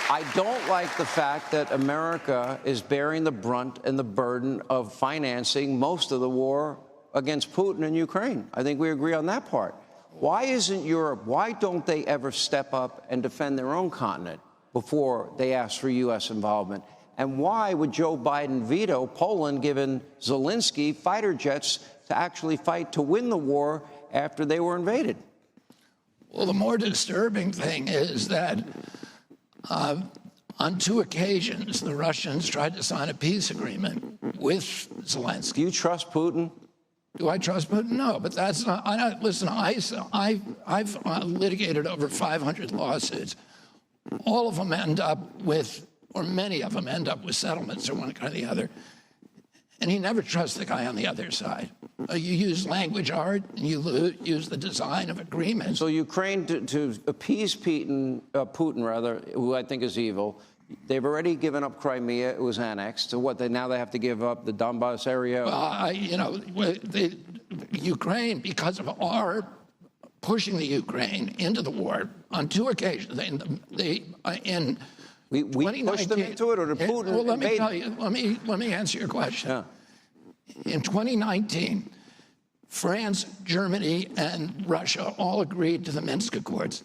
I don't like the fact that America is bearing the brunt and the burden of financing most of the war against Putin in Ukraine. I think we agree on that part. Why isn't Europe, why don't they ever step up and defend their own continent before they ask for U.S. involvement? And why would Joe Biden veto Poland, giving Zelensky fighter jets to actually fight to win the war after they were invaded? Well, the more disturbing thing is that on 2 occasions, the Russians tried to sign a peace agreement with Zelensky. Do you trust Putin? Do I trust Putin? No, but that's not. Listen, I've litigated over 500 lawsuits. All of them end up with, or many of them end up with settlements or one kind or the other. And he never trusts the guy on the other side. You use language art, and you use the design of agreements. So Ukraine, to appease Putin, who I think is evil, they've already given up Crimea. It was annexed. So what? Now they have to give up the Donbass area? Ukraine, because of our pushing the Ukraine into the war on 2 occasions, we pushed them into it, or did Putin well, let me invade? tell you. Let me answer your question. Yeah. In 2019, France, Germany, and Russia all agreed to the Minsk Accords.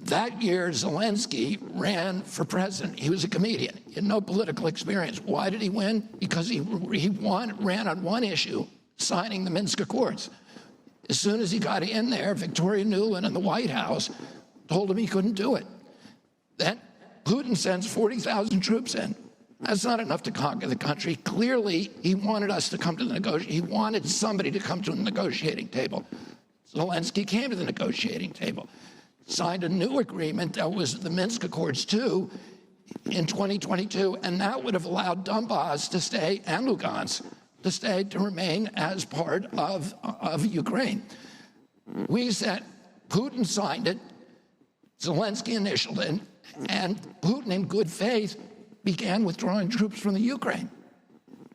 That year, Zelensky ran for president. He was a comedian. He had no political experience. Why did he win? Because he ran on one issue, signing the Minsk Accords. As soon as he got in there, Victoria Nuland and the White House told him he couldn't do it. Then Putin sends 40,000 troops in. That's not enough to conquer the country. Clearly, he wanted us to come to the negotiation. He wanted somebody to come to the negotiating table. Zelensky came to the negotiating table, signed a new agreement that was the Minsk Accords 2 in 2022, and that would have allowed Donbass to stay, and Lugansk to remain as part of Ukraine. We said, Putin signed it, Zelensky initialed it, and Putin, in good faith, began withdrawing troops from the Ukraine.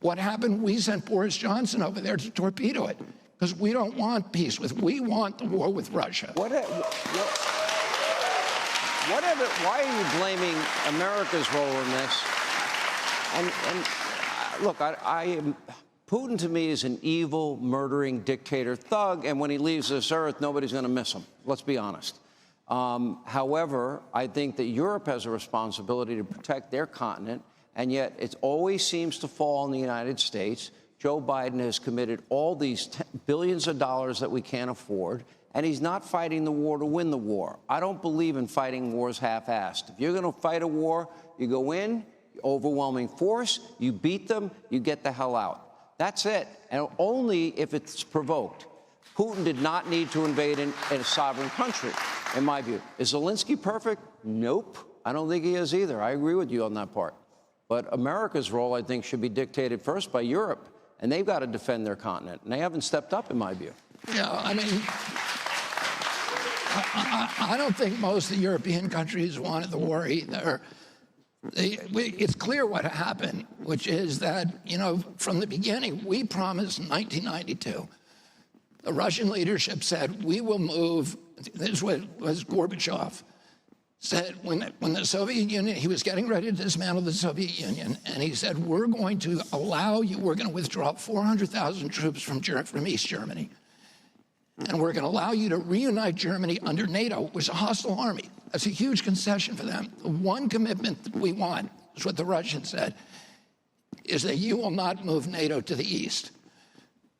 What happened? We sent Boris Johnson over there to torpedo it, because we don't want peace we want the war with Russia. Why are you blaming America's role in this? And look, Putin to me is an evil, murdering dictator thug, and when he leaves this earth, nobody's going to miss him. Let's be honest. However, I think that Europe has a responsibility to protect their continent, and yet it always seems to fall on the United States. Joe Biden has committed all these billions of dollars that we can't afford, and he's not fighting the war to win the war. I don't believe in fighting wars half-assed. If you're going to fight a war, you go in, overwhelming force, you beat them, you get the hell out. That's it, and only if it's provoked. Putin did not need to invade in a sovereign country, in my view. Is Zelensky perfect? Nope. I don't think he is either. I agree with you on that part. But America's role, I think, should be dictated first by Europe, and they've got to defend their continent, and they haven't stepped up, in my view. Yeah, I mean, I don't think most of the European countries wanted the war either. It's clear what happened, which is that, from the beginning, we promised in 1992, the Russian leadership said, we will move. This was Gorbachev, said when the Soviet Union, he was getting ready to dismantle the Soviet Union, and he said, we're going to allow you, we're going to withdraw 400,000 troops from East Germany, and we're going to allow you to reunite Germany under NATO, which is a hostile army. That's a huge concession for them. The one commitment that we want, is what the Russians said, is that you will not move NATO to the east.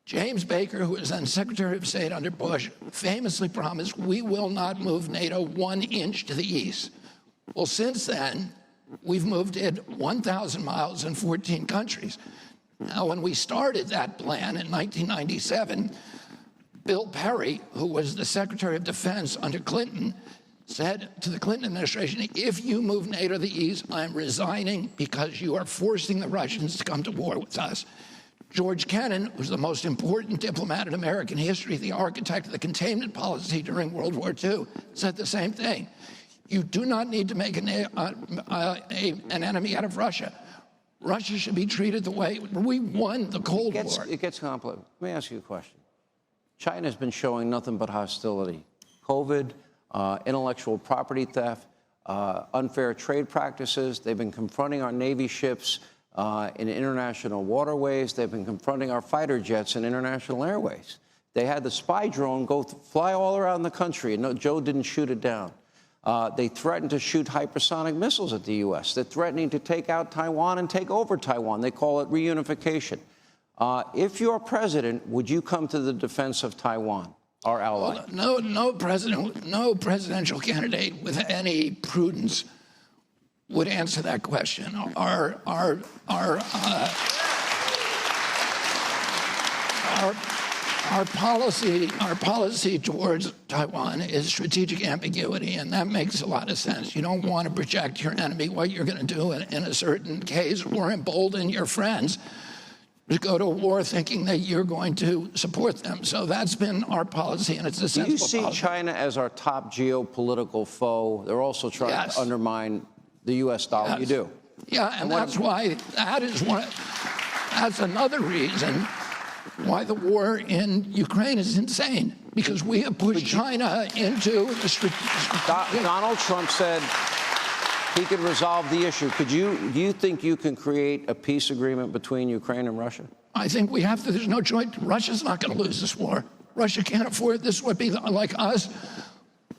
James Baker, who was then Secretary of State under Bush, famously promised, we will not move NATO 1 inch to the east. Well, since then, we've moved it 1,000 miles in 14 countries. Now, when we started that plan in 1997, Bill Perry, who was the Secretary of Defense under Clinton, said to the Clinton administration, if you move NATO to the east, I'm resigning because you are forcing the Russians to come to war with us. George Kennan was the most important diplomat in American history, the architect of the containment policy during World War II, said the same thing. You do not need to make an enemy out of Russia. Russia should be treated the way we won the Cold War. It gets complicated. Let me ask you a question. China's been showing nothing but hostility. COVID, intellectual property theft. unfair trade practices. They've been confronting our Navy ships in international waterways. They've been confronting our fighter jets in international airways. They had the spy drone fly all around the country, and no, Joe didn't shoot it down. They threatened to shoot hypersonic missiles at the U.S. They're threatening to take out Taiwan and take over Taiwan. They call it reunification. If you're president, would you come to the defense of Taiwan, our ally? Well, no presidential candidate with any prudence would answer that question. Our policy towards Taiwan is strategic ambiguity, and that makes a lot of sense. You don't want to project your enemy what you're going to do in a certain case, or embolden your friends to go to war thinking that you're going to support them. So that's been our policy, and it's a sensible policy. Do you see China as our top geopolitical foe? They're also trying to undermine the U.S. dollar. Yes. You do? Yeah, and that's why that's another reason why the war in Ukraine is insane, because we have pushed China into the Donald Trump said he could resolve the issue. Do you think you can create a peace agreement between Ukraine and Russia? I think we have to. There's no choice. Russia's not going to lose this war. Russia can't afford this. Would be like us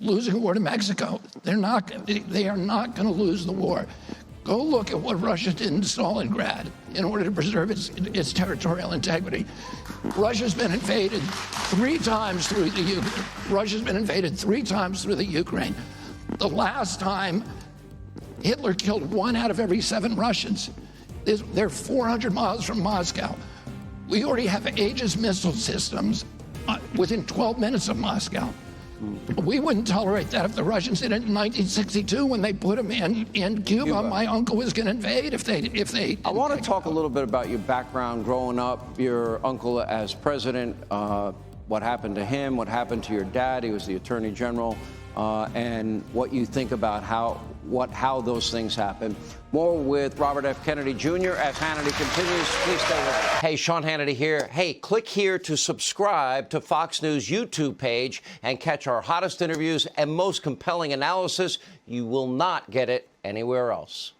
losing a war to Mexico. They are not going to lose the war. Go look at what Russia did in Stalingrad in order to preserve its territorial integrity. Russia's been invaded 3 times through the Ukraine. Russia's been invaded 3 times through the Ukraine. The last time, Hitler killed 1 out of every 7 Russians. They're 400 miles from Moscow. We already have Aegis missile systems within 12 minutes of Moscow. We wouldn't tolerate that if the Russians did it in 1962 when they put them in Cuba. My uncle was going to invade if they. I want to talk a little bit about your background growing up, your uncle as president, what happened to him, what happened to your dad. He was the Attorney General, and what you think about how those things happen. More with Robert F. Kennedy Jr. as Hannity continues. Please stay with us. Hey, Sean Hannity here. Hey, click here to subscribe to Fox News YouTube page and catch our hottest interviews and most compelling analysis. You will not get it anywhere else.